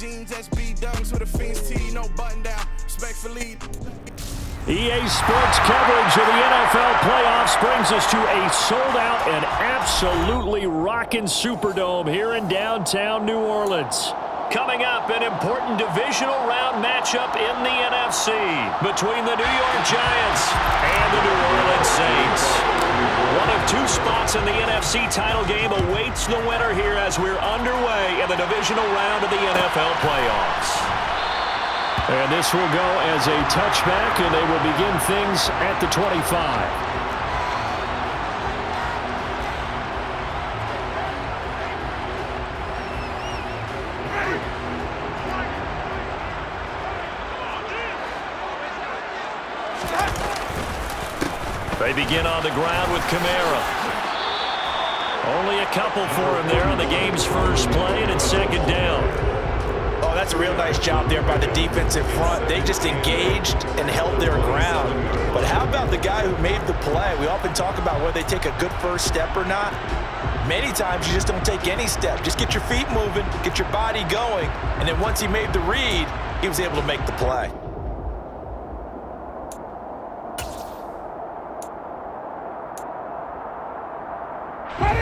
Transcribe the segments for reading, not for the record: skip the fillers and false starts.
jeans, SB dunks with a Fiends tee, no button down. Respectfully. EA Sports coverage of the NFL playoffs brings us to a sold-out and absolutely rocking Superdome here in downtown New Orleans. Coming up, an important divisional round matchup in the NFC between the New York Giants and the New Orleans Saints. One of two spots in the NFC title game awaits the winner here as we're underway in the divisional round of the NFL playoffs. And this will go as a touchback, and they will begin things at the 25. They begin on the ground with Kamara. Only a couple for him there on the game's first play, and it's second down. Oh, that's a real nice job there by the defense in front. They just engaged and held their ground. But how about the guy who made the play? We often talk about whether they take a good first step or not. Many times you just don't take any step. Just get your feet moving, get your body going, and then once he made the read, he was able to make the play.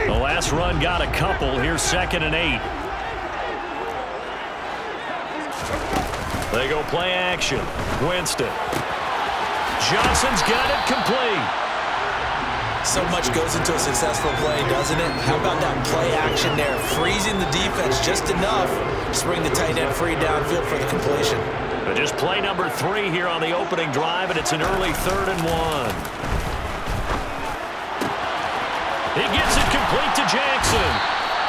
The last run got a couple. Here's 2nd and 8. They go play action. Winston. Johnson's got it complete. So much goes into a successful play, doesn't it? How about that play action there? Freezing the defense just enough to bring the tight end free downfield for the completion. But just play number 3 here on the opening drive, and it's an early 3rd and 1. He gets it complete to Jackson.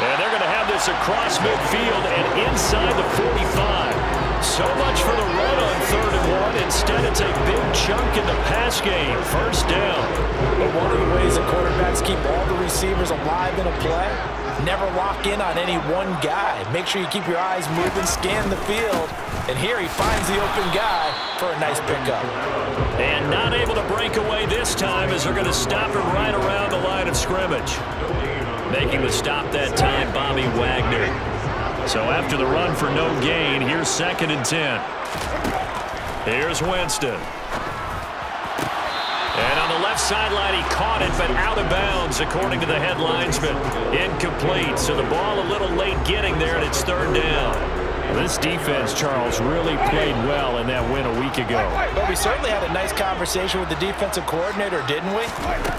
And they're going to have this across midfield and inside the 45. So much for the run on 3rd and 1. Instead, it's a big chunk in the pass game. First down. But one of the ways that quarterbacks keep all the receivers alive in a play, never lock in on any one guy. Make sure you keep your eyes moving, scan the field. And here he finds the open guy for a nice pickup. And not able to break away this time as they're going to stop him right around the line of scrimmage. Making the stop that time, Bobby Wagner. So after the run for no gain, here's 2nd and 10. Here's Winston. And on the left sideline, he caught it, but out of bounds, according to the head linesman. Incomplete, so the ball a little late getting there, and it's 3rd down. This defense, Charles, really played well in that win a week ago. But we certainly had a nice conversation with the defensive coordinator, didn't we?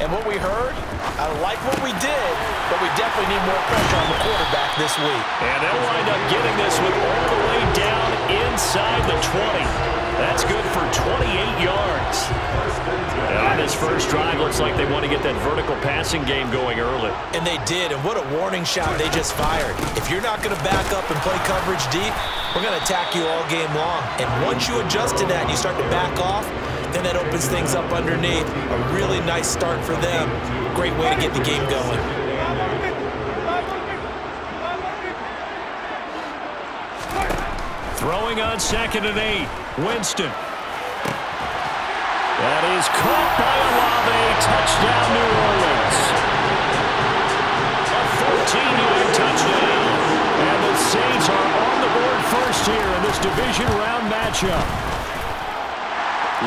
And what we heard, I like what we did, but we definitely need more pressure on the quarterback this week. And they'll wind up getting this one all the way down inside the 20. That's good for 28 yards. And on this first drive, looks like they want to get that vertical passing game going early. And they did, and what a warning shot they just fired. If you're not going to back up and play coverage deep, we're going to attack you all game long. And once you adjust to that and you start to back off, then that opens things up underneath. A really nice start for them. Great way to get the game going. Throwing on 2nd and 8. Winston. That is caught by Olave. Touchdown, New Orleans. A 14-yard touchdown. And the Saints are on the board first here in this division round matchup.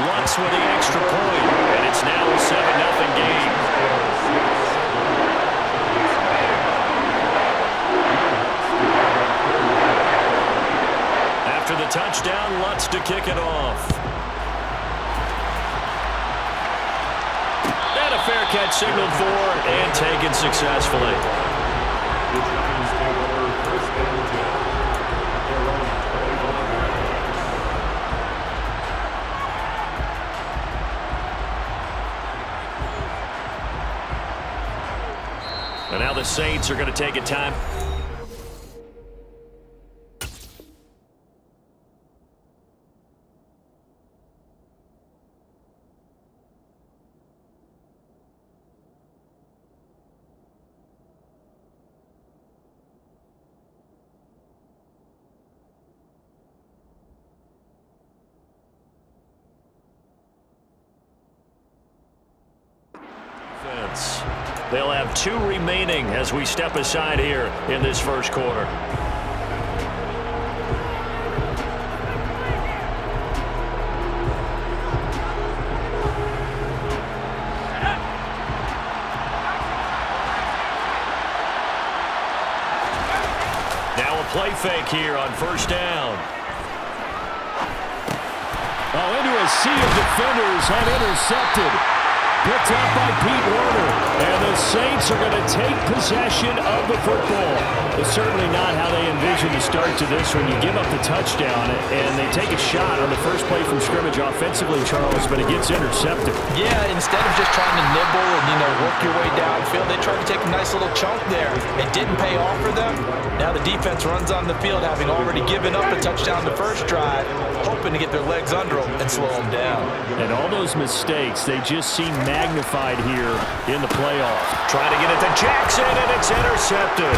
Lutz with the extra point, and it's now a 7-0 game. After the touchdown, Lutz to kick it off. And a fair catch signaled for and taken successfully. And now the Saints are going to take a time. They'll have 2 remaining as we step aside here in this first quarter. here on first down. Oh, into a sea of defenders and intercepted. Picked up by Pete Werner. And the Saints are going to take possession of the football. It's certainly not how they envision the start to this when you give up the touchdown and they take a shot on the first play from scrimmage offensively, Charles, but it gets intercepted. Yeah, instead of just trying to nibble and, work your way downfield, they tried to take a nice little chunk there. It didn't pay off for them. Now the defense runs on the field, having already given up a touchdown the first drive, hoping to get their legs under them and slow them down. And all those mistakes, they just seem magnified here in the playoff. Trying to get it to Jackson, and it's intercepted.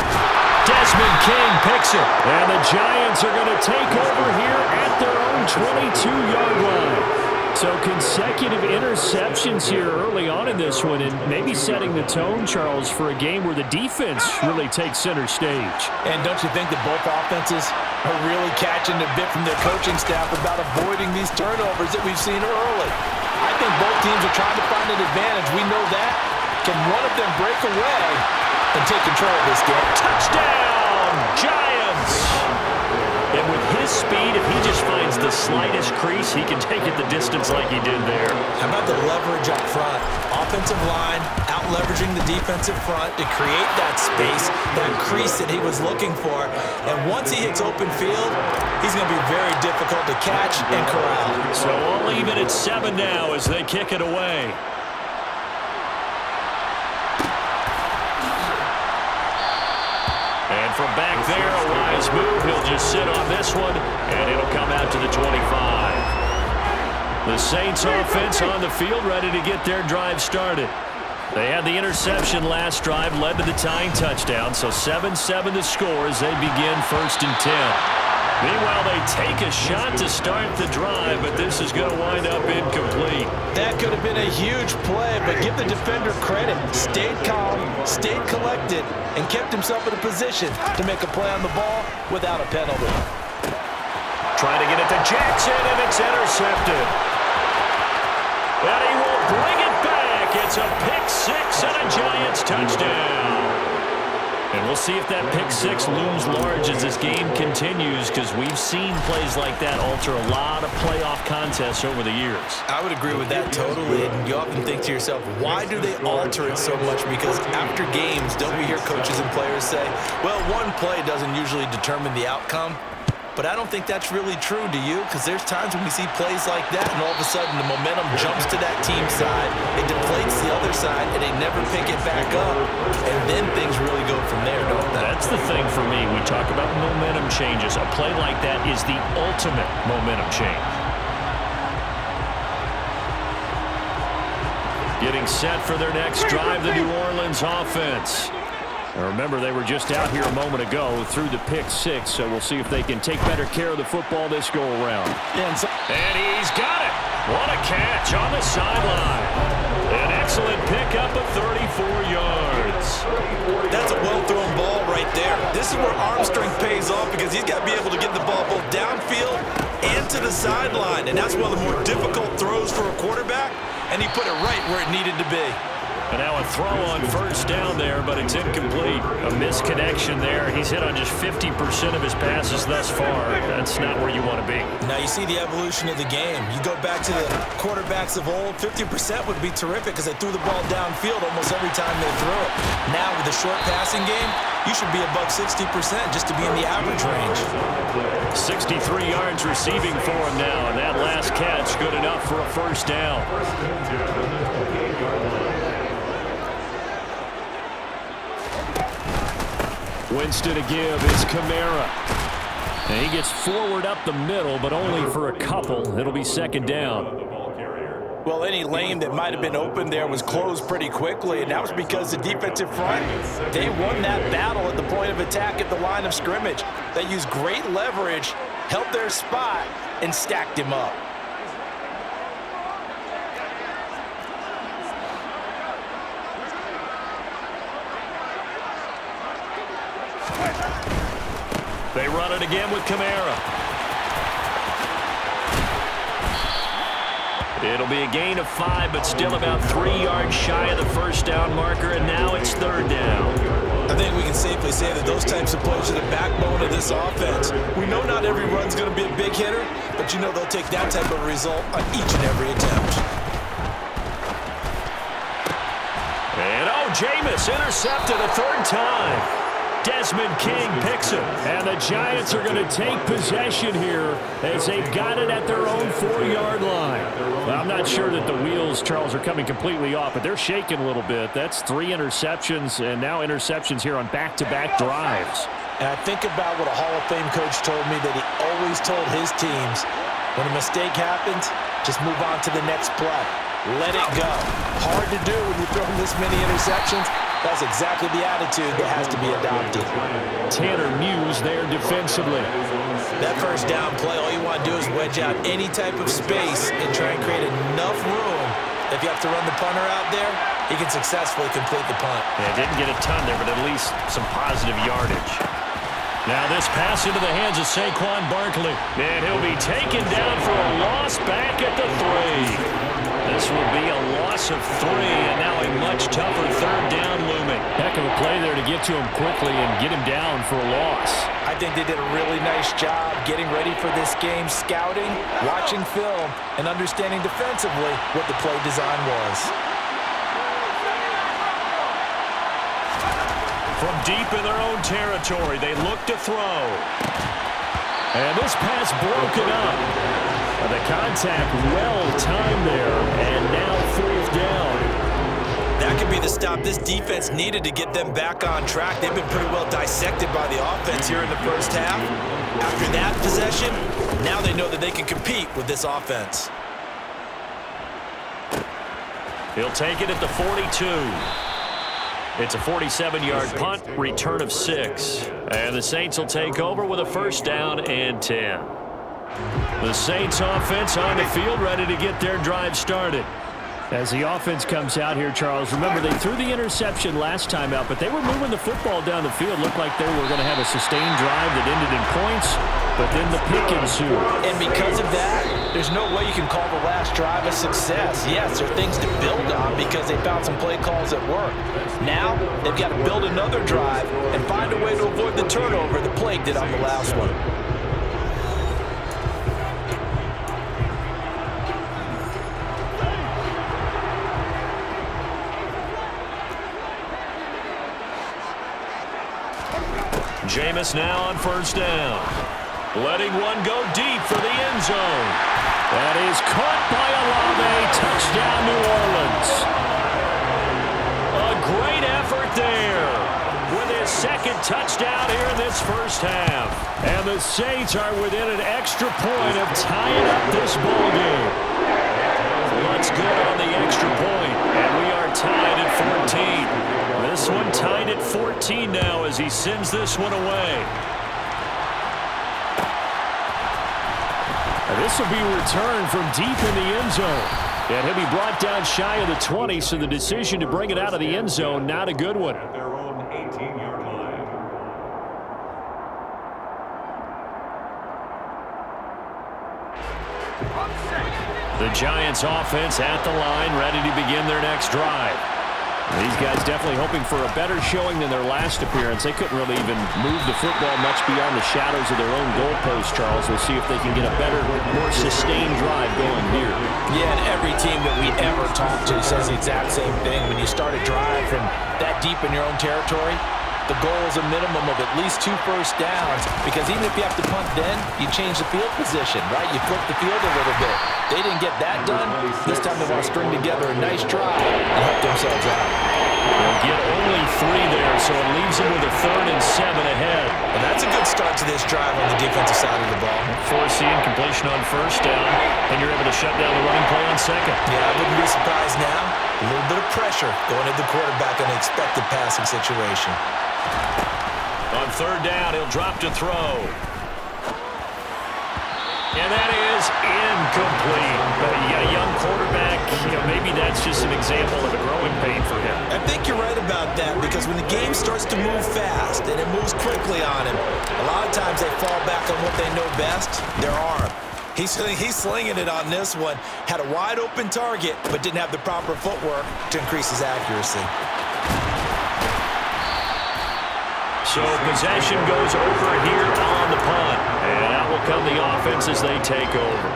Desmond King picks it. And the Giants are going to take over here at their own 22-yard line. So consecutive interceptions here early on in this one, and maybe setting the tone, Charles, for a game where the defense really takes center stage. And don't you think that both offenses are really catching a bit from their coaching staff about avoiding these turnovers that we've seen early? I think both teams are trying to find an advantage. We know that. Can one of them break away and take control of this game? Touchdown, Giants! And with his speed, if he just finds the slightest crease, he can take it the distance like he did there. How about the leverage up front? Offensive line out-leveraging the defensive front to create that space, that crease that he was looking for. And once he hits open field, he's going to be very difficult to catch and corral. So all even at 7 now as they kick it away. And from back there, a wise move. He'll just sit on this one, and it'll come out to the 25. The Saints offense on the field, ready to get their drive started. They had the interception last drive, led to the tying touchdown, so 7-7 the score as they begin 1st and 10. Meanwhile, they take a shot to start the drive, but this is going to wind up incomplete. That could have been a huge play, but give the defender credit. Stayed calm, stayed collected, and kept himself in a position to make a play on the ball without a penalty. Trying to get it to Jackson, and it's intercepted. And he will bring it back. It's a pick-6 and a Giants touchdown. And we'll see if that pick-6 looms large as this game continues, because we've seen plays like that alter a lot of playoff contests over the years. I would agree with that totally. And you often think to yourself, why do they alter it so much? Because after games, don't we hear coaches and players say, well, one play doesn't usually determine the outcome? But I don't think that's really true, do you? Because there's times when we see plays like that, and all of a sudden the momentum jumps to that team side, it deflates the other side, and they never pick it back up. And then things really go from there, don't they? That's the thing for me. We talk about momentum changes. A play like that is the ultimate momentum change. Getting set for their next drive, the New Orleans offense. Now remember, they were just out here a moment ago through the pick-6, so we'll see if they can take better care of the football this go-around. And he's got it. What a catch on the sideline. An excellent pickup of 34 yards. That's a well-thrown ball right there. This is where arm strength pays off, because he's got to be able to get the ball both downfield and to the sideline. And that's one of the more difficult throws for a quarterback, and he put it right where it needed to be. And now a throw on first down there, but it's incomplete. A misconnection there. He's hit on just 50% of his passes thus far. That's not where you want to be. Now you see the evolution of the game. You go back to the quarterbacks of old, 50% would be terrific because they threw the ball downfield almost every time they threw it. Now with the short passing game, you should be above 60% just to be in the average range. 63 yards receiving for him now, and that last catch good enough for a first down. Winston to give is Kamara. And he gets forward up the middle, but only for a couple. It'll be second down. Well, any lane that might have been open there was closed pretty quickly, and that was because the defensive front, they won that battle at the point of attack at the line of scrimmage. They used great leverage, held their spot, and stacked him up. They run it again with Kamara. It'll be a gain of 5, but still about 3 yards shy of the first down marker, and now it's third down. A think we can safely say that those types of plays are the backbone of this offense. We know not every run's going to be a big hitter, but you know they'll take that type of result on each and every attempt. And Jameis intercepted a third time. Desmond King picks it. And the Giants are going to take possession here as they've got it at their own 4-yard line. Well, I'm not sure that the wheels, Charles, are coming completely off, but they're shaking a little bit. That's 3 interceptions, and now interceptions here on back-to-back drives. And I think about what a Hall of Fame coach told me that he always told his teams, when a mistake happens, just move on to the next play. Let it go. Hard to do when you're throwing this many interceptions. That's exactly the attitude that has to be adopted. Tanner Muse there defensively. That first down play, all you want to do is wedge out any type of space and try and create enough room. If you have to run the punter out there, he can successfully complete the punt. Yeah, didn't get a ton there, but at least some positive yardage. Now this pass into the hands of Saquon Barkley. And he'll be taken down for a loss back at the 3. This will be a loss of 3, and now a much tougher third down looming. Heck of a play there to get to him quickly and get him down for a loss. I think they did a really nice job getting ready for this game, scouting, watching film, and understanding defensively what the play design was. From deep in their own territory, they look to throw. And this pass broken up. The contact well-timed there, and now 4th down. That could be the stop this defense needed to get them back on track. They've been pretty well dissected by the offense here in the first half. After that possession, now they know that they can compete with this offense. He'll take it at the 42. It's a 47-yard punt, return of 6. And the Saints will take over with a first down and 10. The Saints offense on the field, ready to get their drive started. As the offense comes out here, Charles, remember they threw the interception last time out, but they were moving the football down the field. Looked like they were going to have a sustained drive that ended in points, but then the pick ensued. And because of that, there's no way you can call the last drive a success. Yes, there are things to build on because they found some play calls that work. Now, they've got to build another drive and find a way to avoid the turnover the Plague did on the last one. Jameis now on first down. Letting one go deep for the end zone. That is caught by Olave. Touchdown, New Orleans. A great effort there with his second touchdown here in this first half. And the Saints are within an extra point of tying up this ball game. What's good on the extra point? And we are tied at 14. This one tied at 14 now as he sends this one away. And this will be returned from deep in the end zone. And he'll be brought down shy of the 20, so the decision to bring it out of the end zone, not a good one. At their own 18-yard line. The Giants offense at the line, ready to begin their next drive. These guys definitely hoping for a better showing than their last appearance. They couldn't really even move the football much beyond the shadows of their own goalpost, Charles. We'll see if they can get a better, more sustained drive going here. Yeah, and every team that we ever talk to says the exact same thing. When you start a drive from that deep in your own territory, the goal is a minimum of at least 2 first downs, because even if you have to punt then, you change the field position, right? You flip the field a little bit. They didn't get that done. This time they want to string together a nice drive and help themselves out. They'll get only 3 there, so it leaves them with a 3rd and 7 ahead. And that's a good start to this drive on the defensive side of the ball. Foreseeing completion on first down, and you're able to shut down the running play on second. Yeah, I wouldn't be surprised now. A little bit of pressure going at the quarterback in an expected passing situation. On 3rd down, he'll drop to throw. And that is incomplete. But you got a young quarterback, maybe that's just an example of a growing pain for him. I think you're right about that, because when the game starts to move fast and it moves quickly on him, a lot of times they fall back on what they know best, their arm. He's slinging it on this one. Had a wide open target, but didn't have the proper footwork to increase his accuracy. So possession goes over here on the punt. And out will come the offense as they take over.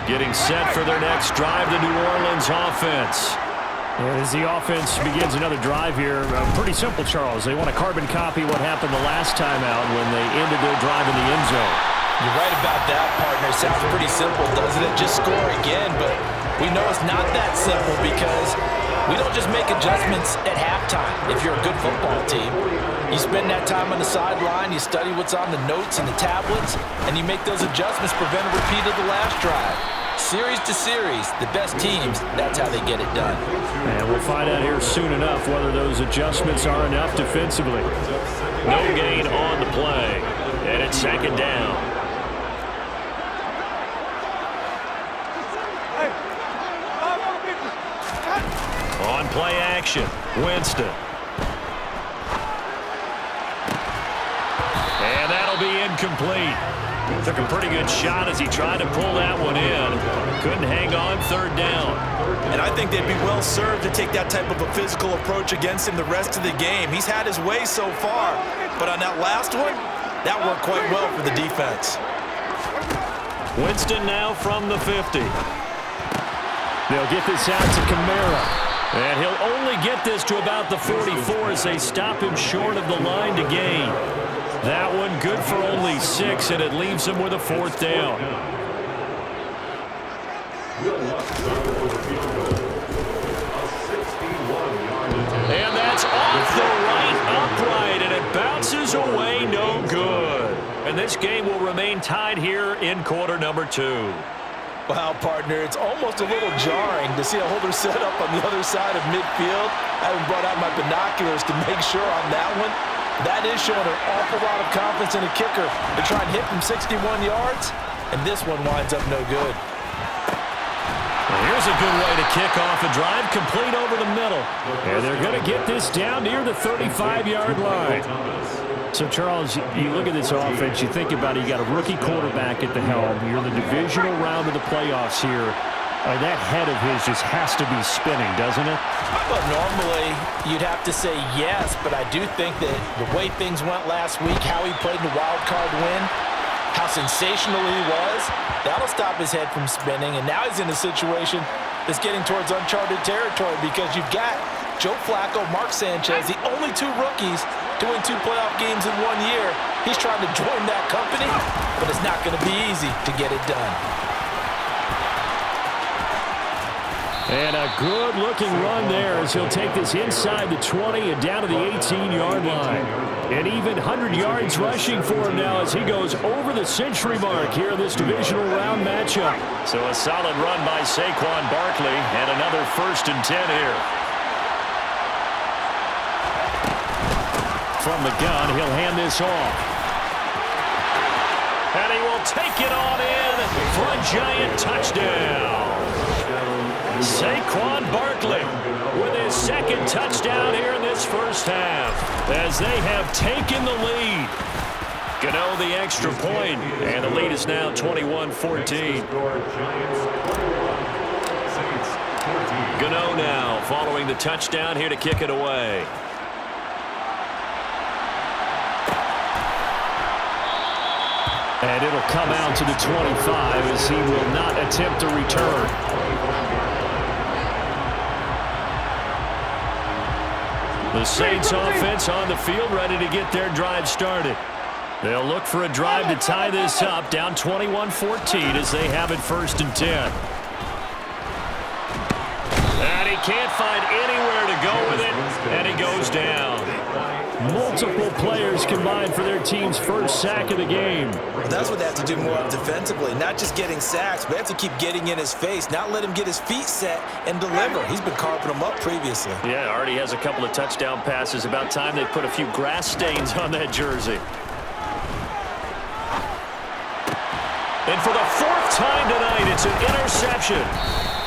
Getting set for their next drive, the New Orleans offense. And as the offense begins another drive here, pretty simple, Charles. They want to carbon copy what happened the last time out when they ended their drive in the end zone. You're right about that, partner. Sounds pretty simple, doesn't it? Just score again, but we know it's not that simple because we don't just make adjustments at halftime if you're a good football team. You spend that time on the sideline, you study what's on the notes and the tablets, and you make those adjustments, prevent a repeat of the last drive. Series to series, the best teams, that's how they get it done. And we'll find out here soon enough whether those adjustments are enough defensively. No gain on the play, and it's second down. On play action, Winston. And that'll be incomplete. Took a pretty good shot as he tried to pull that one in. Couldn't hang on, third down. And I think they'd be well served to take that type of a physical approach against him the rest of the game. He's had his way so far, but on that last one, that worked quite well for the defense. Winston now from the 50. They'll get this out to Kamara. And he'll only get this to about the 44 as they stop him short of the line to gain. That one good for only 6, and it leaves him with a fourth down. And that's off the right upright, and it bounces away no good. And this game will remain tied here in quarter number 2. Wow, partner, it's almost a little jarring to see a holder set up on the other side of midfield. I haven't brought out my binoculars to make sure on that one. That is showing an awful lot of confidence in a kicker to try and hit from 61 yards, and this one winds up no good. Well, here's a good way to kick off a drive, complete over the middle. And they're going to get this down near the 35-yard line. So, Charles, you look at this offense, you think about it, you got a rookie quarterback at the helm. You're in the divisional round of the playoffs here. That head of his just has to be spinning, doesn't it? Well, normally you'd have to say yes, but I do think that the way things went last week, how he played in the wild card win, how sensational he was, that'll stop his head from spinning. And now he's in a situation that's getting towards uncharted territory because you've got Joe Flacco, Mark Sanchez, the only 2 rookies doing 2 playoff games in 1 year. He's trying to join that company, but it's not going to be easy to get it done. And a good-looking run there as he'll take this inside the 20 and down to the 18-yard line. And even 100 yards rushing for him now as he goes over the century mark here in this divisional round matchup. So a solid run by Saquon Barkley and another 1st and 10 here. From the gun, he'll hand this off. And he will take it on in for a giant touchdown. Saquon Barkley with his 2nd touchdown here in this first half as they have taken the lead. Gano the extra point, and the lead is now 21-14. Gano now following the touchdown here to kick it away. And it'll come out to the 25 as he will not attempt a return. The Saints offense on the field ready to get their drive started. They'll look for a drive to tie this up, down 21-14 as they have it 1st and 10. And he can't find anywhere to go with it, and he goes down. Multiple players combined for their team's first sack of the game. That's what they have to do more of defensively, not just getting sacks, but they have to keep getting in his face, not let him get his feet set and deliver. He's been carving them up previously. Yeah, already has a couple of touchdown passes. About time they put a few grass stains on that jersey. And for the 4th time tonight, it's an interception.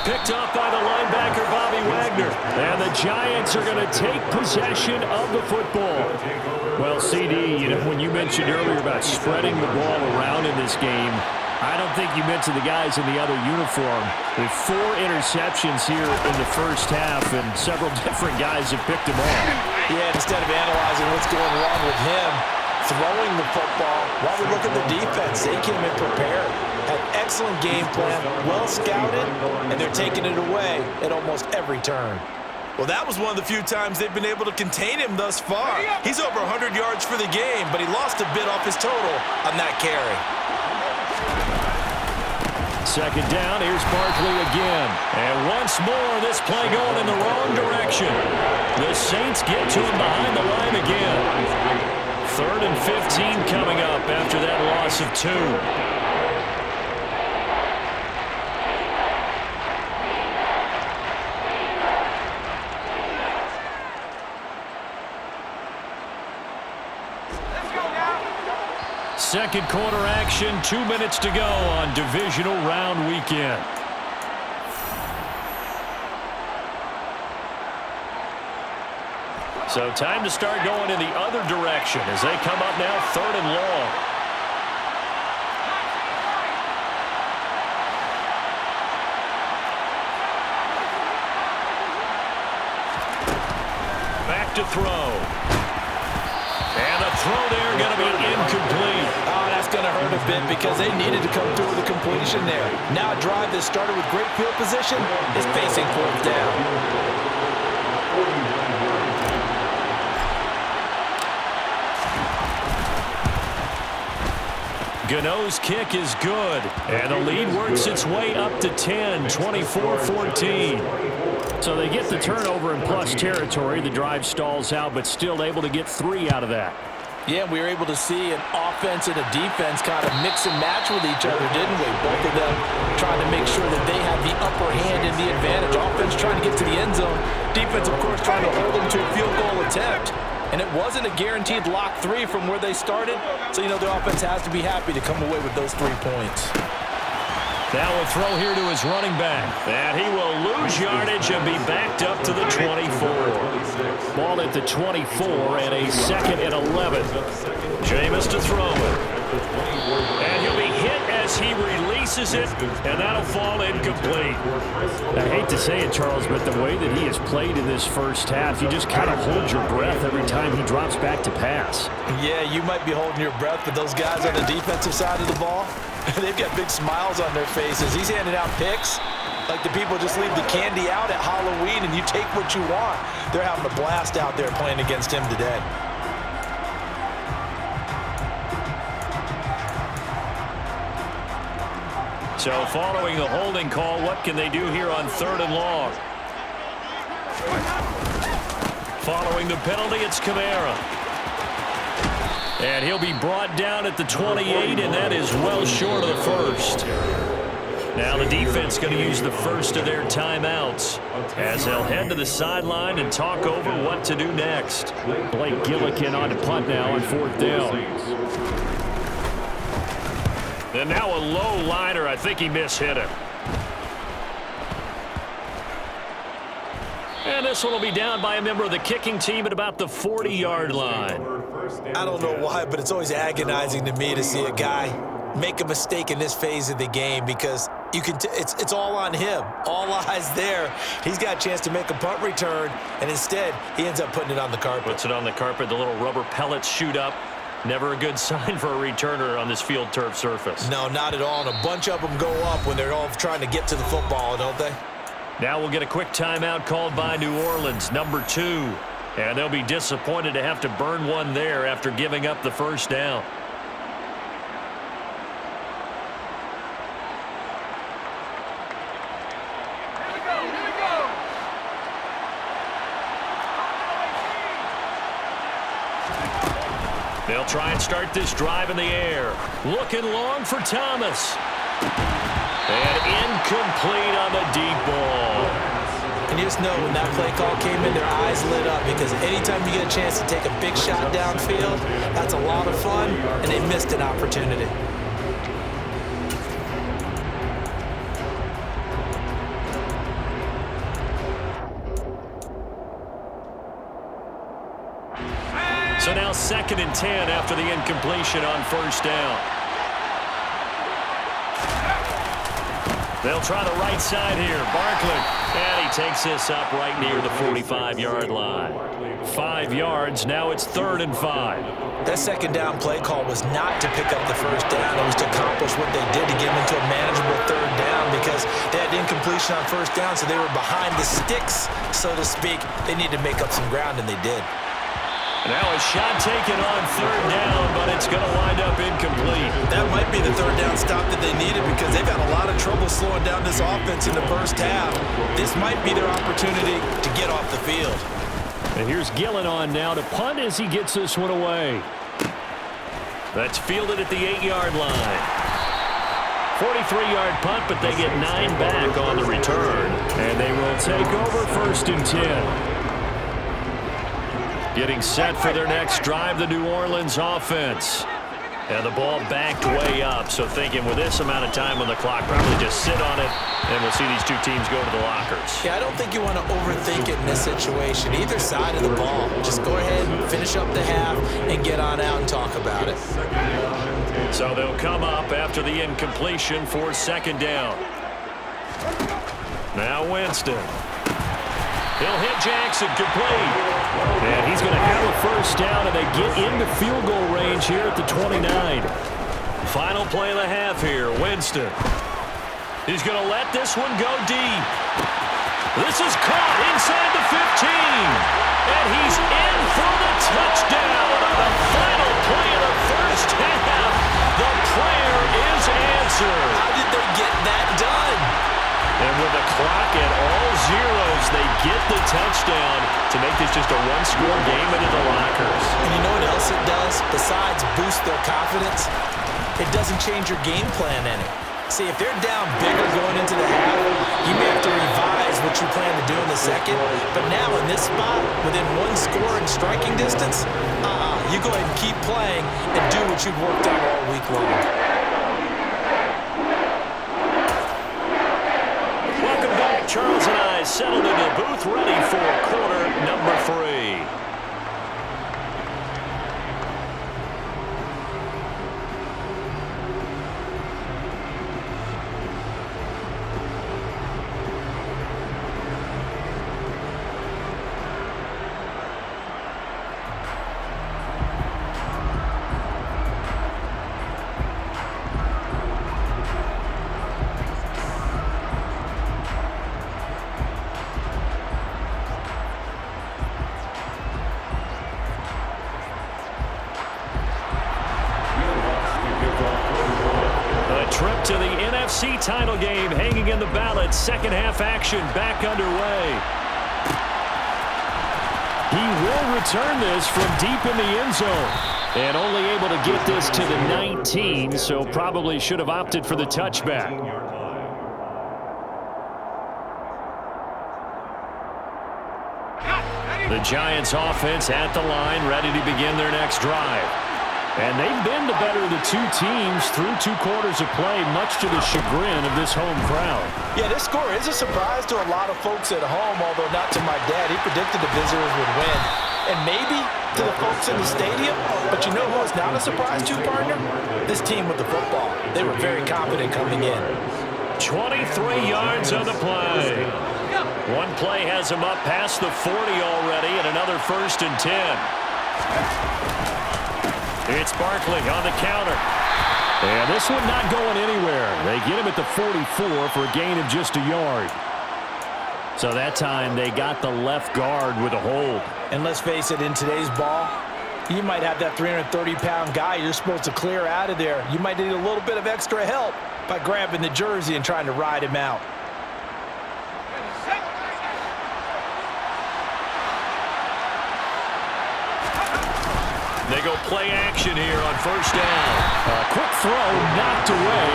Picked up by the linebacker, Bobby Wagner. And the Giants are going to take possession of the football. Well, CD, know, when you mentioned earlier about spreading the ball around in this game, I don't think you mentioned the guys in the other uniform. With 4 interceptions here in the first half, and several different guys have picked him off. Yeah, instead of analyzing what's going wrong with him, throwing the football, while we look at the defense, they came in prepared. Had excellent game plan, well scouted, and they're taking it away at almost every turn. Well, that was one of the few times they've been able to contain him thus far. He's over 100 yards for the game, but he lost a bit off his total on that carry. Second down, here's Barkley again. And once more, this play going in the wrong direction. The Saints get to him behind the line again. 3rd and 15 coming up after that loss of 2. Second quarter action, 2 minutes to go on Divisional Round weekend. So time to start going in the other direction as they come up now 3rd and long. Back to throw. And the throw there going to be incomplete. Oh, that's going to hurt a bit because they needed to come through with a completion there. Now a drive that started with great field position is facing 4th down. Gano's kick is good, and the lead works its way up to 10, 24-14. So they get the turnover in plus territory. The drive stalls out, but still able to get 3 out of that. Yeah, we were able to see an offense and a defense kind of mix and match with each other, didn't we? Both of them trying to make sure that they have the upper hand and the advantage. Offense trying to get to the end zone. Defense, of course, trying to hold them to a field goal attempt. And it wasn't a guaranteed lock 3 from where they started. So, you know, the offense has to be happy to come away with those 3 points. Now a throw here to his running back. And he will lose yardage and be backed up to the 24. Ball at the 24 and a 2nd and 11. Jameis to throw it. And he'll be hit as he releases it, and that'll fall incomplete. I hate to say it, Charles, but the way that he has played in this first half, you just kind of hold your breath every time he drops back to pass. Yeah, you might be holding your breath, but those guys on the defensive side of the ball, they've got big smiles on their faces. He's handing out picks like the people just leave the candy out at Halloween and you take what you want. They're having a blast out there playing against him today. So following the holding call, what can they do here on 3rd and long? Following the penalty, it's Kamara. And he'll be brought down at the 28, and that is well short of the first. Now the defense going to use the first of their timeouts as they'll head to the sideline and talk over what to do next. Blake Gillikin on to punt now on 4th down. And now a low liner. I think he mishit it. And this one will be down by a member of the kicking team at about the 40-yard line. I don't know why, but it's always agonizing to me to see a guy make a mistake in this phase of the game because you can it's all on him. All eyes there. He's got a chance to make a punt return, and instead he ends up putting it on the carpet. Puts it on the carpet. The little rubber pellets shoot up. Never a good sign for a returner on this field turf surface. No, not at all. And a bunch of them go up when they're all trying to get to the football, don't they? Now we'll get a quick timeout called by New Orleans, number 2. And they'll be disappointed to have to burn one there after giving up the first down. They'll try and start this drive in the air. Looking long for Thomas. And incomplete on the deep ball. And you just know when that play call came in, their eyes lit up because anytime you get a chance to take a big shot downfield, that's a lot of fun, and they missed an opportunity. So now 2nd and 10 after the incompletion on first down. They'll try the right side here. Barkley. And he takes this up right near the 45-yard line. 5 yards. Now it's 3rd and 5. That second down play call was not to pick up the first down. It was to accomplish what they did to get them into a manageable 3rd down because they had incompletion on first down, so they were behind the sticks, so to speak. They needed to make up some ground, and they did. Now a shot taken on 3rd down, but it's going to wind up incomplete. That might be the 3rd down stop that they needed because they've had a lot of trouble slowing down this offense in the first half. This might be their opportunity to get off the field. And here's Gillen on now to punt as he gets this one away. That's fielded at the 8-yard line. 43-yard punt, but they get 9 back on the return. And they will take over 1st and 10. Getting set for their next drive, the New Orleans offense. And the ball backed way up, so thinking with this amount of time on the clock, probably just sit on it, and we'll see these two teams go to the lockers. Yeah, I don't think you want to overthink it in this situation. Either side of the ball, just go ahead and finish up the half and get on out and talk about it. So they'll come up after the incompletion for 2nd down. Now Winston. He'll hit Jackson, complete. And he's going to have a first down, and they get into field goal range here at the 29. Final play of the half here, Winston. He's going to let this one go deep. This is caught inside the 15. And he's in for the touchdown on the final play of the first half. The prayer is answered. How did they get that done? And with the clock at all zeros, they get the touchdown to make this just a one-score game into the lockers. And you know what else it does? Besides boost their confidence, it doesn't change your game plan any. See, if they're down bigger going into the half, you may have to revise what you plan to do in the second. But now in this spot, within 1 score and striking distance, you go ahead and keep playing and do what you've worked on all week long. Charles and I settled into the booth, ready for quarter number 3. To the NFC title game hanging in the balance. Second half action back underway. He will return this from deep in the end zone. And only able to get this to the 19, so probably should have opted for the touchback. The Giants offense at the line, ready to begin their next drive. And they've been the better of the two teams through 2 quarters of play, much to the chagrin of this home crowd. Yeah, this score is a surprise to a lot of folks at home, although not to my dad. He predicted the visitors would win. And maybe to the folks in the stadium, but you know who is not a surprise to, partner? This team with the football. They were very confident coming in. 23 yards on the play. One play has him up past the 40 already, and another 1st and 10. It's Barkley on the counter. And this one not going anywhere. They get him at the 44 for a gain of just a yard. So that time they got the left guard with a hold. And let's face it, in today's ball, you might have that 330-pound guy you're supposed to clear out of there. You might need a little bit of extra help by grabbing the jersey and trying to ride him out. They go play action here on first down. A quick throw knocked away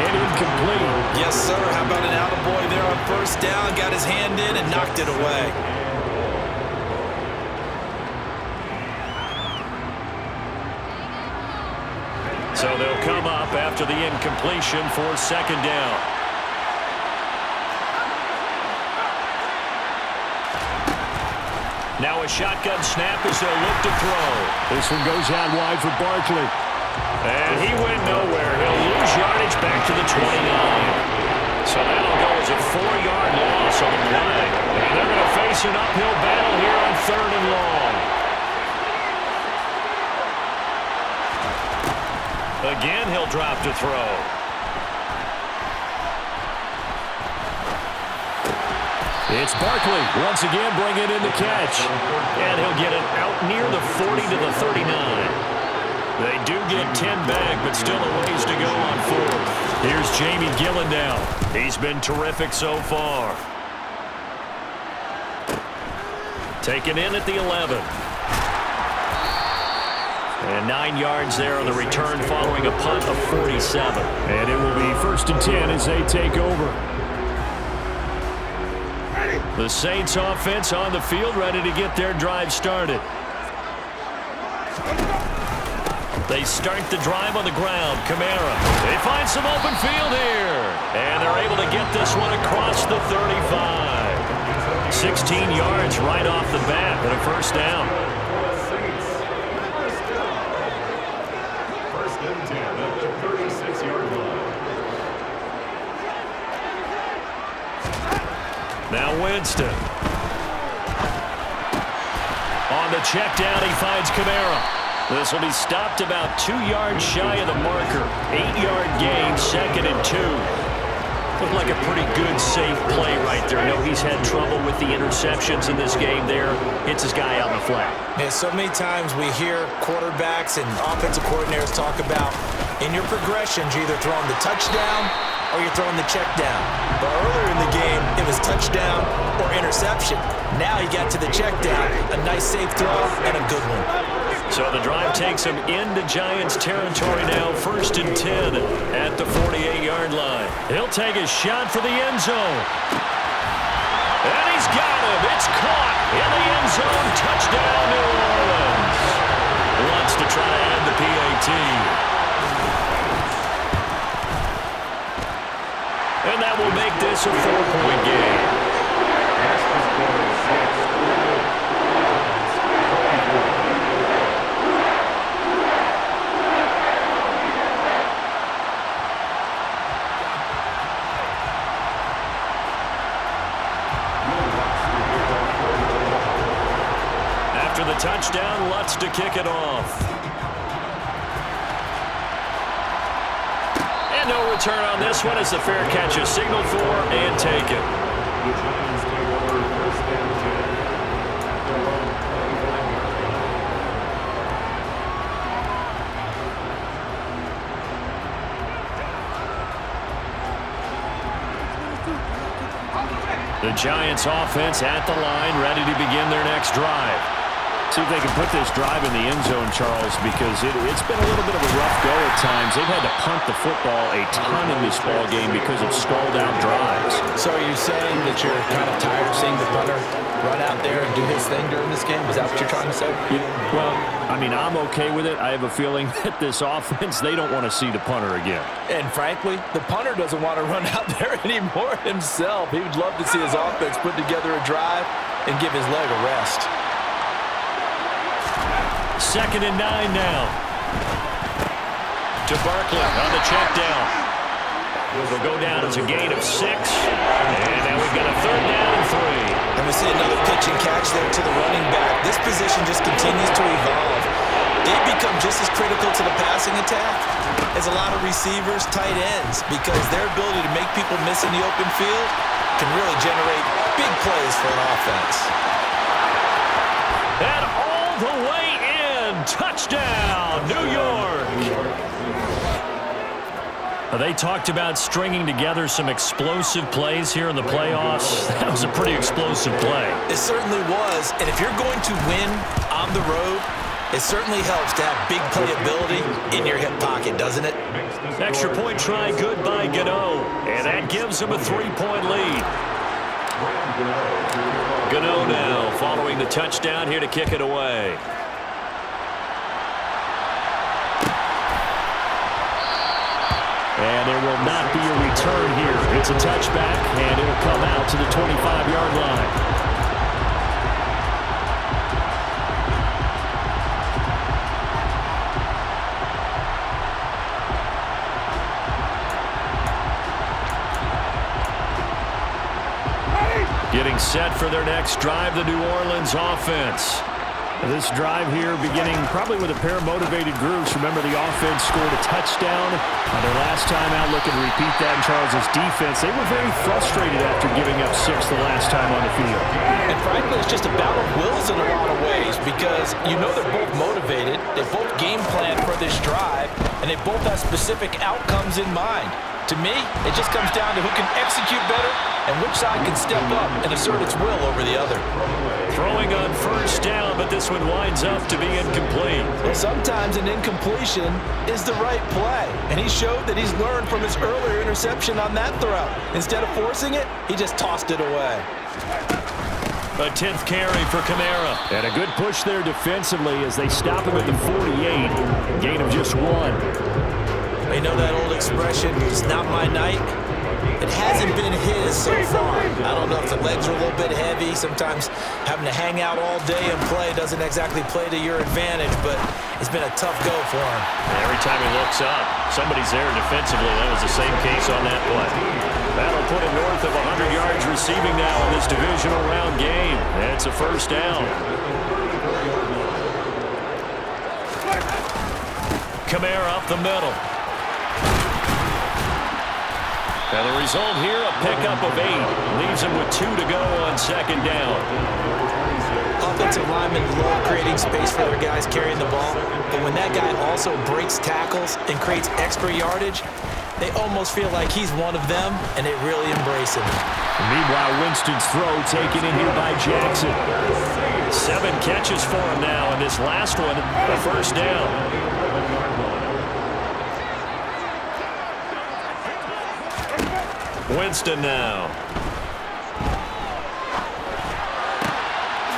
and incomplete. Yes, sir. How about an attaboy there on first down? Got his hand in and knocked it away. So they'll come up after the incompletion for 2nd down. Now a shotgun snap as they'll look to throw. This one goes out wide for Barkley. And he went nowhere. He'll lose yardage back to the 29. So that'll go as a 4-yard loss on the play. And they're going to face an uphill battle here on 3rd and long. Again, he'll drop to throw. It's Barkley once again bringing in the catch. And he'll get it out near the 40 to the 39. They do get 10 back, but still a ways to go on 4th. Here's Jamie Gillen now. He's been terrific so far. Taken in at the 11. And 9 yards there on the return following a punt of 47. And it will be 1st and 10 as they take over. The Saints offense on the field, ready to get their drive started. They start the drive on the ground. Kamara. They find some open field here. And they're able to get this one across the 35. 16 yards right off the bat and a 1st down. 1st and 10 at the 36-yard line. Now Winston. On the check down, he finds Kamara. This will be stopped about 2 yards shy of the marker. 8-yard gain, 2nd and 2. Looked like a pretty good, safe play right there. No, he's had trouble with the interceptions in this game there. Hits his guy on the flat. Yeah, so many times we hear quarterbacks and offensive coordinators talk about in your progressions, you're either throwing the touchdown or you're throwing the check down. But earlier in the game, it was touchdown or interception. Now he got to the check down. A nice safe throw and a good one. So the drive takes him into Giants territory now. 1st and 10 at the 48-yard line. He'll take a shot for the end zone. And he's got him. It's caught in the end zone. Touchdown, New Orleans. Wants to try to add the PAT. And that will make this a 4-point game. After the touchdown, Lutz to kick it off. And no return on this one as the fair catch is signaled for and taken. The Giants take over 1st and 10. The Giants offense at the line, ready to begin their next drive. See if they can put this drive in the end zone, Charles, because it's been a little bit of a rough go at times. They've had to punt the football a ton in this ball game because of stalled-out drives. So are you saying that you're kind of tired of seeing the punter run out there and do his thing during this game? Is that what you're trying to say? Well, I mean, I'm okay with it. I have a feeling that this offense, they don't want to see the punter again. And frankly, the punter doesn't want to run out there anymore himself. He would love to see his offense put together a drive and give his leg a rest. 2nd and 9 now. To Barkley on the check down. Will go down as a gain of 6. And now we've got a 3rd down and 3. And we see another pitch and catch there to the running back. This position just continues to evolve. They become just as critical to the passing attack as a lot of receivers, tight ends, because their ability to make people miss in the open field can really generate big plays for an offense. And all the way in. Touchdown, New York. They talked about stringing together some explosive plays here in the playoffs. That was a pretty explosive play. It certainly was. And if you're going to win on the road, it certainly helps to have big playability in your hip pocket, doesn't it? Extra point try good by Gano. And that gives him a 3-point lead. Gano now following the touchdown here to kick it away. And there will not be a return here. It's a touchback, and it'll come out to the 25-yard line. set for their next drive, the New Orleans offense. This drive here beginning probably with a pair of motivated groups. Remember, the offense scored a touchdown their last time out. Looking to repeat that in Charles' defense. They were very frustrated after giving up 6 the last time on the field. And frankly, it's just a battle of wills in a lot of ways because you know they're both motivated. They both game plan for this drive, and they both have specific outcomes in mind. To me, it just comes down to who can execute better and which side can step up and assert its will over the other. Throwing on first down, but this one winds up to be incomplete. Well, sometimes an incompletion is the right play, and he showed that he's learned from his earlier interception on that throw. Instead of forcing it, he just tossed it away. A 10th carry for Kamara. And a good push there defensively as they stop him at the 48. Gain of just 1. You know that old expression, it's not my night? It hasn't been his so far. I don't know if the legs are a little bit heavy. Sometimes having to hang out all day and play doesn't exactly play to your advantage, but it's been a tough go for him. Every time he looks up, somebody's there defensively. That was the same case on that play. That'll put him north of 100 yards receiving now in this divisional round game. It's a first down. Kamara up the middle. And the result here, a pickup of 8. Leaves him with 2 to go on second down. Offensive linemen love creating space for their guys carrying the ball, but when that guy also breaks tackles and creates extra yardage, they almost feel like he's one of them, and they really embrace him. Meanwhile, Winston's throw taken in here by Jackson. 7 catches for him now, and this last one, a first down. Winston now.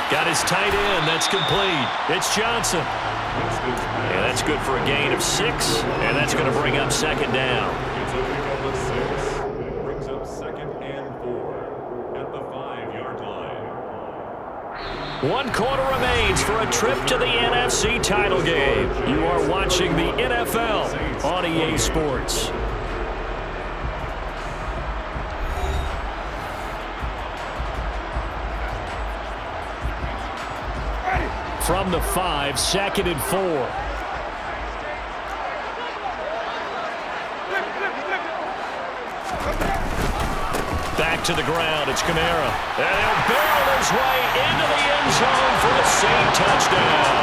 Got his tight end. That's complete. It's Johnson. And that's good for a gain of 6. And that's going to bring up second down. It's a pickup of 6. Brings up 2nd and 4 at the 5-yard line. 1 quarter remains for a trip to the NFC title game. You are watching the NFL on EA Sports. From the 5, 2nd and 4. Back to the ground. It's Kamara. And he'll barrel his way into the end zone for the same touchdown.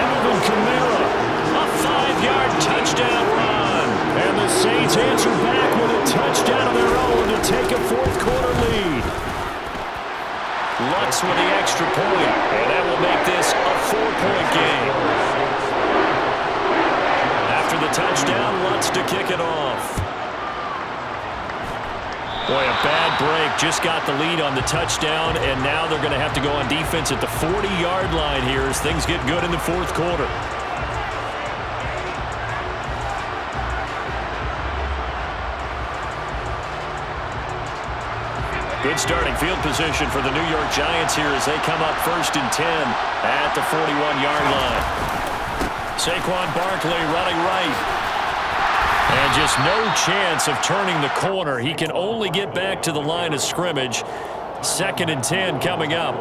Alvin Kamara, a 5-yard touchdown run. And the Saints answer back with a touchdown of their own to take a 4th quarter lead. Lutz with the extra point, and that will make this a 4-point game. After the touchdown, Lutz to kick it off. Boy, a bad break. Just got the lead on the touchdown, and now they're going to have to go on defense at the 40-yard line here as things get good in the 4th quarter. Good starting field position for the New York Giants here as they come up 1st and 10 at the 41-yard line. Saquon Barkley running right. And just no chance of turning the corner. He can only get back to the line of scrimmage. 2nd and 10 coming up.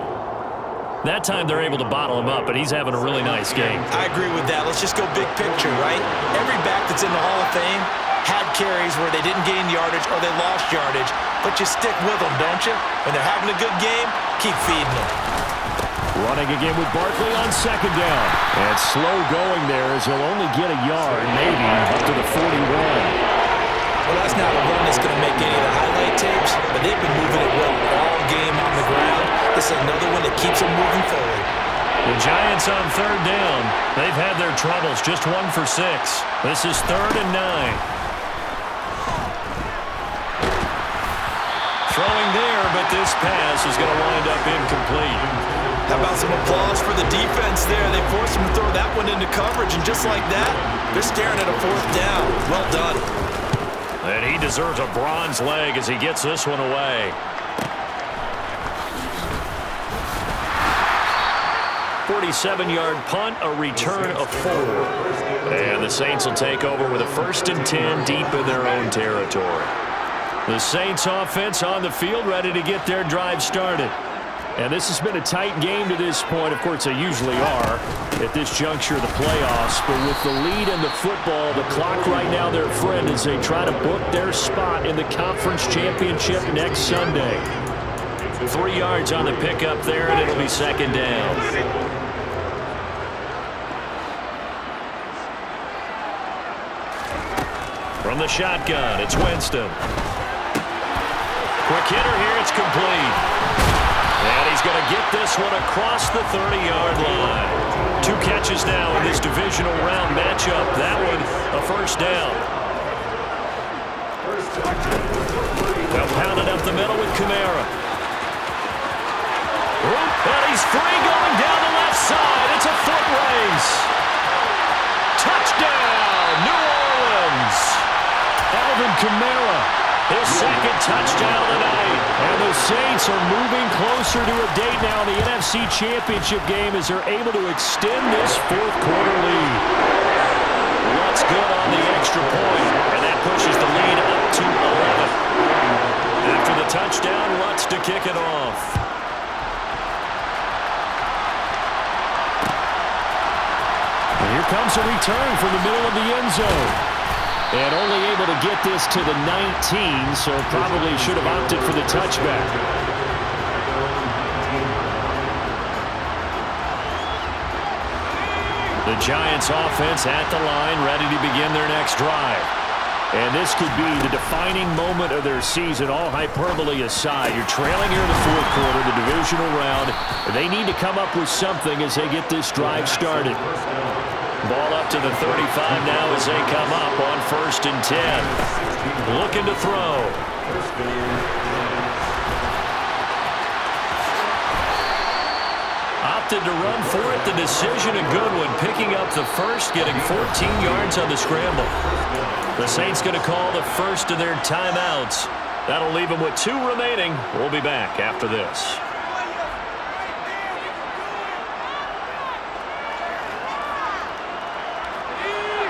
That time they're able to bottle him up, but he's having a really nice game. I agree with that. Let's just go big picture, right? Every back that's in the Hall of Fame had carries where they didn't gain yardage or they lost yardage, but you stick with them, don't you? When they're having a good game, keep feeding them. Running again with Barkley on 2nd down. And slow going there as he'll only get a yard, maybe, up to the 41. Well, that's not a run that's going to make any of the highlight tapes, but they've been moving it well all game on the ground. This is another one that keeps them moving forward. The Giants on 3rd down. They've had their troubles, just 1 for 6. This is 3rd and 9. Throwing there, but this pass is going to wind up incomplete. How about some applause for the defense there? They forced him to throw that one into coverage, and just like that, they're staring at a 4th down. Well done. And he deserves a bronze leg as he gets this one away. 47-yard punt, a return of 4. And the Saints will take over with a 1st and 10 deep in their own territory. The Saints offense on the field, ready to get their drive started. And this has been a tight game to this point. Of course, they usually are at this juncture of the playoffs. But with the lead in the football, the clock right now their friend as they try to book their spot in the conference championship next Sunday. 3 yards on the pickup there, and it'll be second down. From the shotgun, it's Winston. Quick hitter here, it's complete. And he's going to get this one across the 30-yard line. 2 catches now in this divisional round matchup. That one a first down. They'll pound it up the middle with Kamara. And he's free going down the left side. It's a foot race. Touchdown, New Orleans. Alvin Kamara, his second touchdown of the night. And the Saints are moving closer to a date now in the NFC Championship game as they're able to extend this fourth-quarter lead. What's good on the extra point, and that pushes the lead up to 11. After the touchdown, Lutz to kick it off. And here comes a return from the middle of the end zone. And only able to get this to the 19, so probably should have opted for the touchback. The Giants offense at the line, ready to begin their next drive. And this could be the defining moment of their season, all hyperbole aside. You're trailing here in the fourth quarter, the divisional round. They need to come up with something as they get this drive started. Ball up to the 35 now as they come up on 1st and 10. Looking to throw. Opted to run for it. The decision, a good one. Picking up the first, getting 14 yards on the scramble. The Saints going to call the first of their timeouts. That'll leave them with 2 remaining. We'll be back after this.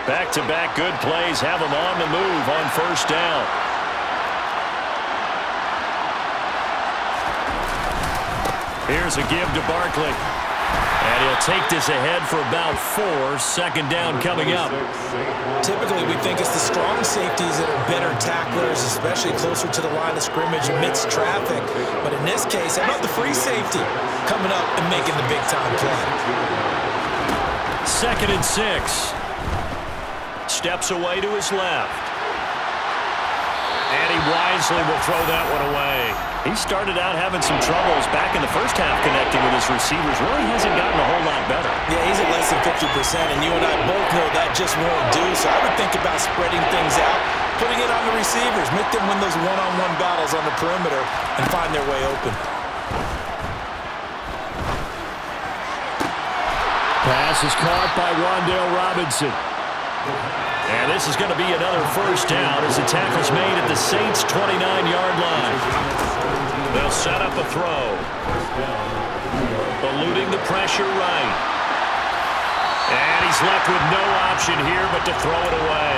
Back-to-back good plays have them on the move on 1st down. Here's a give to Barkley. And he'll take this ahead for about 4. Second down coming up. Typically, we think it's the strong safeties that are better tacklers, especially closer to the line of scrimmage amidst traffic. But in this case, how about the free safety coming up and making the big-time play? 2nd and 6. Steps away to his left. And he wisely will throw that one away. He started out having some troubles back in the first half connecting with his receivers. Really hasn't gotten a whole lot better. Yeah, he's at less than 50%, and you and I both know that just won't do. So I would think about spreading things out, putting it on the receivers, make them win those one-on-one battles on the perimeter and find their way open. Pass is caught by Wan'Dale Robinson. And this is going to be another first down as the tackle's made at the Saints' 29-yard line. They'll set up a throw. Eluding the pressure right. And he's left with no option here but to throw it away.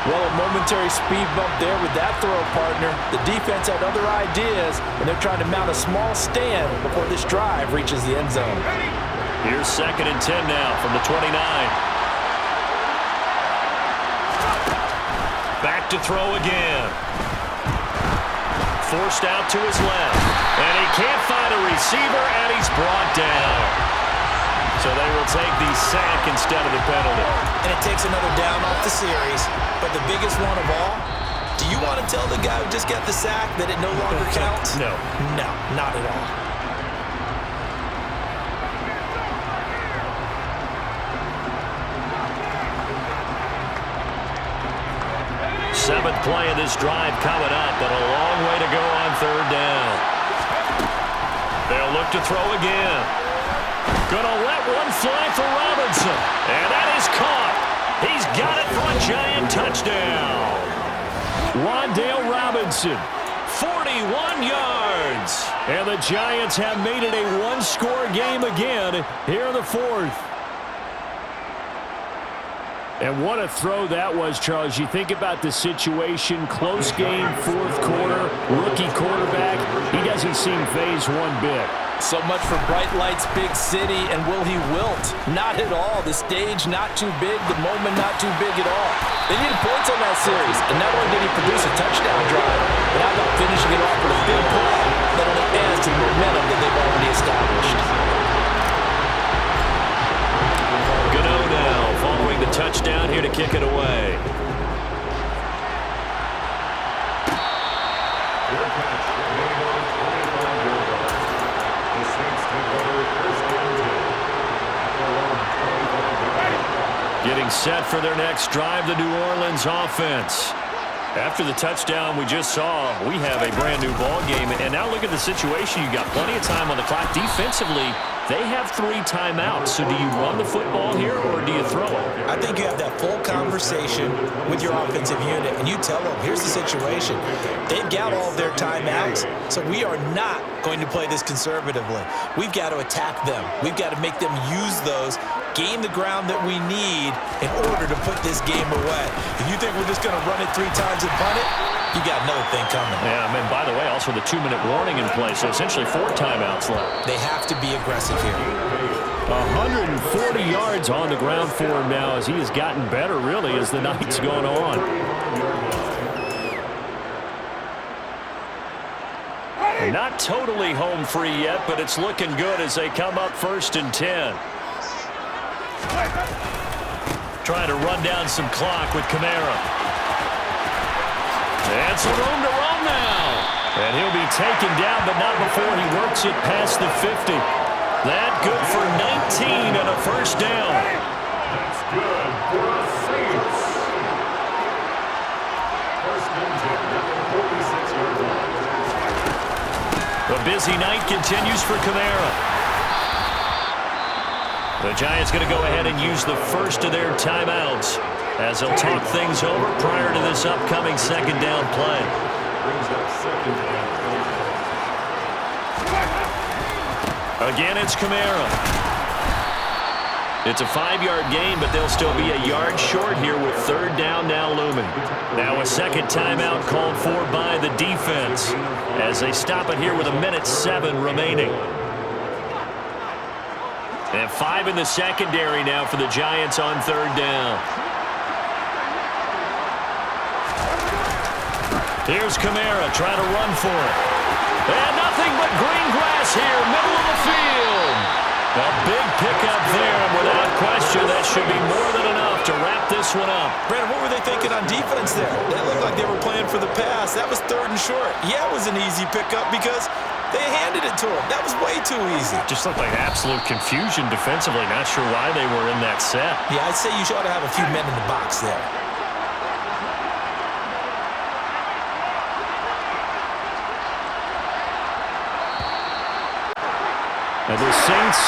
Well, a momentary speed bump there with that throw, partner. The defense had other ideas, and they're trying to mount a small stand before this drive reaches the end zone. Here's 2nd and 10 now from the 29. Back to throw again. Forced out to his left. And he can't find a receiver, and he's brought down. So they will take the sack instead of the penalty. And it takes another down off the series. But the biggest one of all, do you want to tell the guy who just got the sack that it no longer counts? No. No, not at all. Seventh play of this drive coming up, but a long way to go on 3rd down. They'll look to throw again. Gonna let one fly for Robinson. And that is caught. He's got it for a giant touchdown. Wan'Dale Robinson, 41 yards. And the Giants have made it a one-score game again here in the 4th. And what a throw that was, Charles. You think about the situation, close game, fourth quarter, rookie quarterback. He doesn't seem phased one bit. So much for bright lights, big city, and will he wilt? Not at all. The stage not too big, the moment not too big at all. They needed points on that series, and not only did he produce a touchdown drive, but how about finishing it off with a big play that only adds to the momentum that they've already established. Gano now following the touchdown here to kick it away. Getting set for their next drive, the New Orleans offense. After the touchdown we just saw, we have a brand new ball game. And now look at the situation. You've got plenty of time on the clock. Defensively, they have 3 timeouts. So do you run the football here or do you throw it? I think you have that full conversation with your offensive unit, and you tell them, here's the situation. They've got all of their timeouts, so we are not going to play this conservatively. We've got to attack them. We've got to make them use those, gain the ground that we need in order to put this game away. If you think we're just going to run it 3 times and punt it, you got another thing coming. Yeah, I mean, by the way, also the 2-minute warning in play, so essentially 4 timeouts left. They have to be aggressive here. 140 yards on the ground for him now as he has gotten better, really, as the night's gone on. Not totally home free yet, but it's looking good as they come up 1st and 10. Trying to run down some clock with Kamara. And some room to run now. And he'll be taken down, but not before he works it past the 50. That good for 19 and a first down. That's good for the Saints. First and 10 at the 46-yard line. The busy night continues for Kamara. The Giants going to go ahead and use the first of their timeouts as they'll talk things over prior to this upcoming 2nd down play. Brings up 2nd and 4. Again, it's Kamara. It's a 5-yard gain, but they'll still be a yard short here with 3rd down now looming. Now a 2nd timeout called for by the defense as they stop it here with 1:07 remaining. And 5 in the secondary now for the Giants on 3rd down. Here's Kamara trying to run for it. And nothing but green grass here, middle of the field. A big pickup there, and without question, that should be more than enough to wrap this one up. Brandon, what were they thinking on defense there? That looked like they were playing for the pass. That was 3rd and short. Yeah, it was an easy pickup because they handed it to him. That was way too easy. Just looked like absolute confusion defensively. Not sure why they were in that set. Yeah, I'd say you should have a few men in the box there. And the Saints